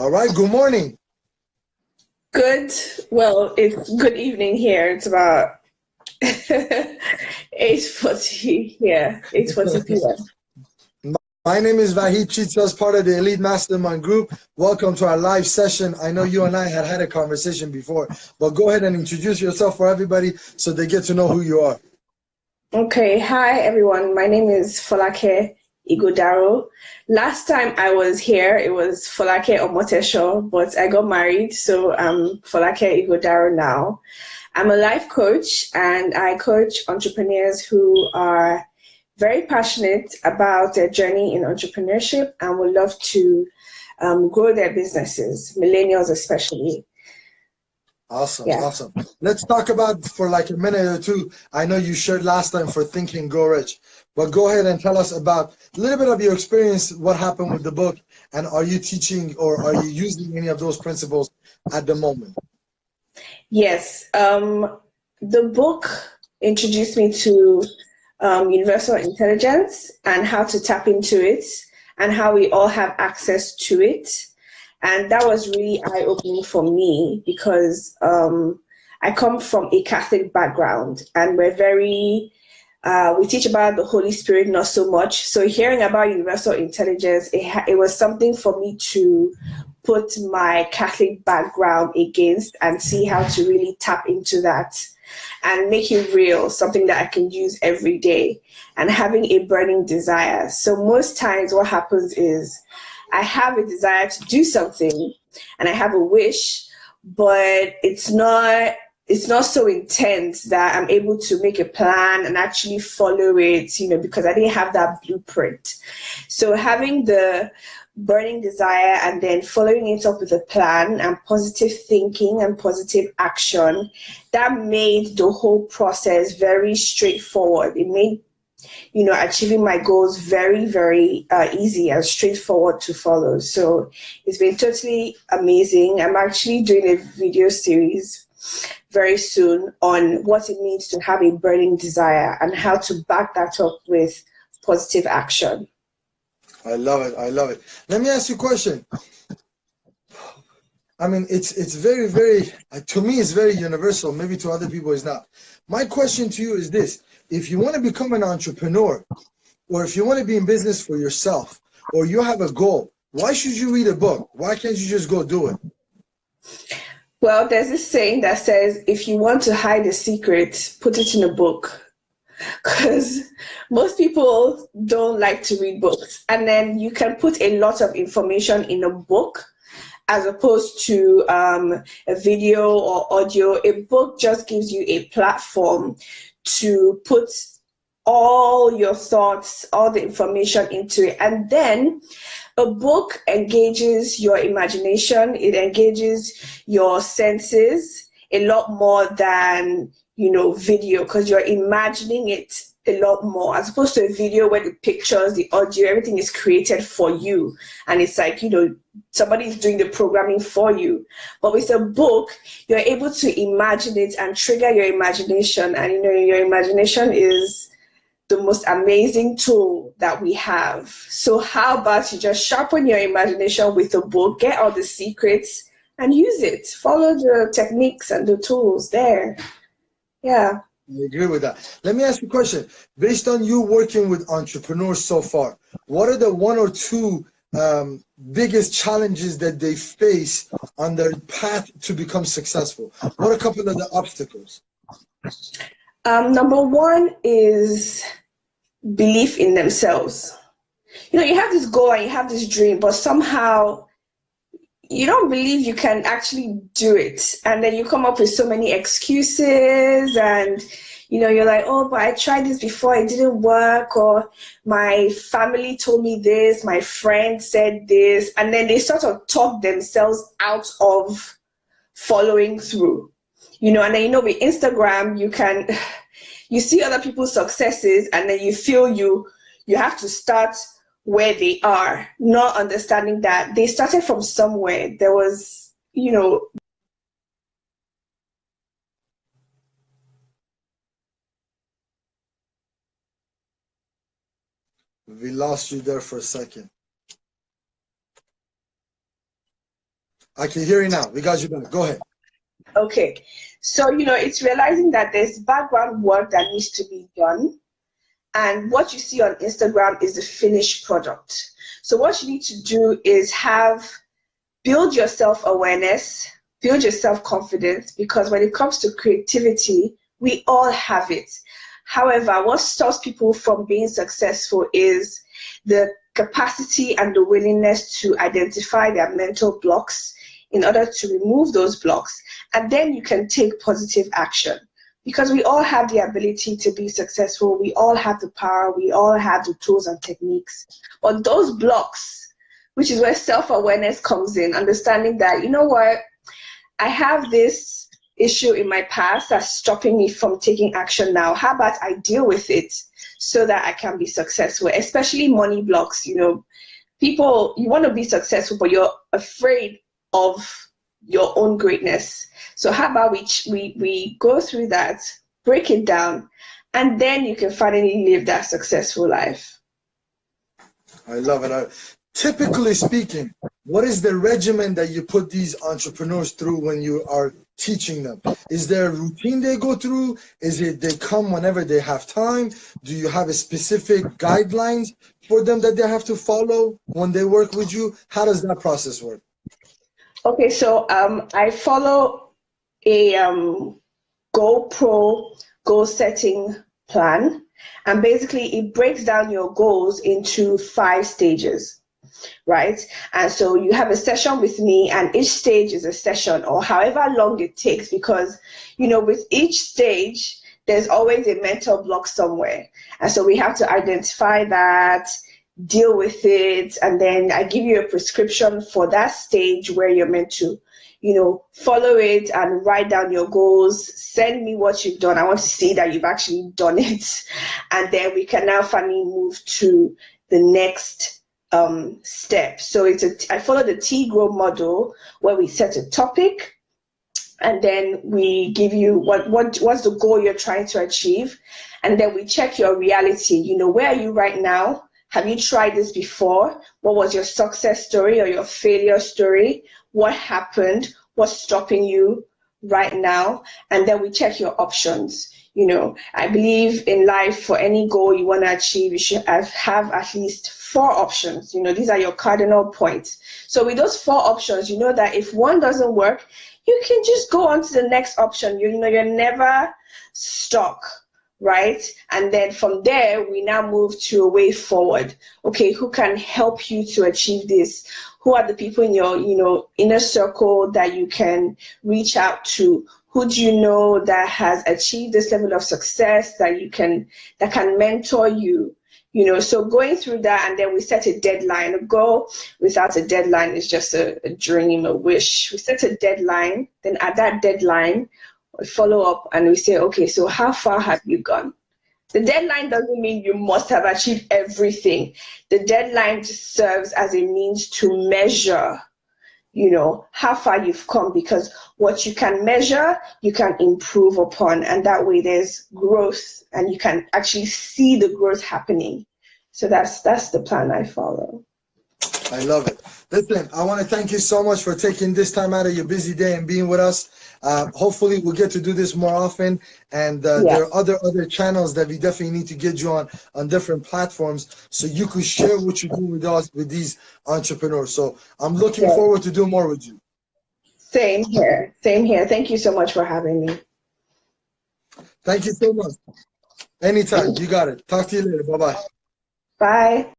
All right, good morning. Good. Well, it's good evening here. It's about 8:40 here, 8:40 p.m. My name is Vahid Chitsaz, part of the Elite Mastermind group. Welcome to our live session. I know you and I had a conversation before, but go ahead and introduce yourself for everybody so they get to know who you are. Okay, hi everyone. My name is Afolake Ighodaro. Last time I was here, it was Folake Omotesho, but I got married, so I'm Afolake Ighodaro now. I'm a life coach, and I coach entrepreneurs who are very passionate about their journey in entrepreneurship and would love to grow their businesses, millennials especially. Awesome, Yeah. awesome. Let's talk about for like a minute or two. I know you shared last time for Think and Grow Rich, but go ahead and tell us about a little bit of your experience, what happened with the book, and are you teaching or are you using any of those principles at the moment? Yes. The book introduced me to universal intelligence and how to tap into it and how we all have access to it. And that was really eye-opening for me because I come from a Catholic background and we teach about the Holy Spirit, not so much. So hearing about universal intelligence, it was something for me to put my Catholic background against and see how to really tap into that and make it real, something that I can use every day, and having a burning desire. So most times what happens is I have a desire to do something and I have a wish, but it's not so intense that I'm able to make a plan and actually follow it, because I didn't have that blueprint. So having the burning desire and then following it up with a plan and positive thinking and positive action, that made the whole process very straightforward. It made achieving my goals very, very easy and straightforward to follow. So it's been totally amazing. I'm actually doing a video series very soon on what it means to have a burning desire and how to back that up with positive action. I love it. I love it. Let me ask you a question. I mean, it's very, very, to me, it's very universal. Maybe to other people, it's not. My question to you is this. If you want to become an entrepreneur, or if you want to be in business for yourself, or you have a goal, why should you read a book? Why can't you just go do it? Well, there's this saying that says, if you want to hide a secret, put it in a book. Because most people don't like to read books. And then you can put a lot of information in a book as opposed to a video or audio. A book just gives you a platform to put all your thoughts, all the information into it. And then a book engages your imagination, it engages your senses a lot more than video, because you're imagining it a lot more as opposed to a video where the pictures, the audio, everything is created for you, and it's like somebody is doing the programming for you. But with a book, you're able to imagine it and trigger your imagination, and your imagination is the most amazing tool that we have. So how about you just sharpen your imagination with a book, get all the secrets and use it. Follow the techniques and the tools there. Yeah. I agree with that. Let me ask you a question. Based on you working with entrepreneurs so far, what are the one or two biggest challenges that they face on their path to become successful? What are a couple of the obstacles? Number one is belief in themselves. You have this goal and you have this dream, but somehow you don't believe you can actually do it. And then you come up with so many excuses and you're like, oh, but I tried this before, it didn't work, or my family told me this, my friend said this, and then they sort of talk themselves out of following through. And then with Instagram, you see other people's successes, and then you feel you have to start where they are, not understanding that they started from somewhere. There was, We lost you there for a second. I can hear you now. We got you back. Go ahead. Okay. So, it's realizing that there's background work that needs to be done. And what you see on Instagram is the finished product. So what you need to do is build your self-awareness, build your self-confidence, because when it comes to creativity, we all have it. However, what stops people from being successful is the capacity and the willingness to identify their mental blocks in order to remove those blocks. And then you can take positive action. Because we all have the ability to be successful. We all have the power. We all have the tools and techniques. But those blocks, which is where self-awareness comes in, understanding that, you know what, I have this issue in my past that's stopping me from taking action now. How about I deal with it so that I can be successful, especially money blocks. People, you want to be successful, but you're afraid of your own greatness. So how about we go through that, break it down, and then you can finally live that successful life. I love it. Typically speaking, what is the regimen that you put these entrepreneurs through when you are teaching them? Is there a routine they go through? Is it they come whenever they have time? Do you have a specific guidelines for them that they have to follow when they work with you? How does that process work? Okay, so I follow a goal setting plan, and basically it breaks down your goals into 5 stages, right? And so you have a session with me, and each stage is a session, or however long it takes, because with each stage there's always a mental block somewhere, and so we have to identify that, deal with it, and then I give you a prescription for that stage where you're meant to, follow it and write down your goals. Send me what you've done. I want to see that you've actually done it, and then we can now finally move to the next step. So I follow the T-Grow model, where we set a topic, and then we give you what's the goal you're trying to achieve, and then we check your reality. Where are you right now? Have you tried this before? What was your success story or your failure story? What happened? What's stopping you right now? And then we check your options. I believe in life, for any goal you want to achieve, you should have at least 4 options. These are your cardinal points. So with those 4 options, that if one doesn't work, you can just go on to the next option. You're never stuck. Right? And then from there, we now move to a way forward. Okay, who can help you to achieve this? Who are the people in your, inner circle that you can reach out to? Who do you know that has achieved this level of success that can mentor you? So going through that, and then we set a deadline. A goal without a deadline is just a dream, a wish. We set a deadline, then at that deadline, follow up, and we say, okay, so how far have you gone? The deadline doesn't mean you must have achieved everything. The deadline just serves as a means to measure, how far you've come, because what you can measure, you can improve upon, and that way there's growth, and you can actually see the growth happening. So that's the plan I follow. I love it. Listen, I want to thank you so much for taking this time out of your busy day and being with us. Hopefully we'll get to do this more often, and there are other channels that we definitely need to get you on different platforms, so you could share what you do with us, with these entrepreneurs. So I'm looking forward to doing more with you. Same here. Thank you so much for having me. Thank you so much. Anytime. You got it. Talk to you later. Bye-bye. Bye.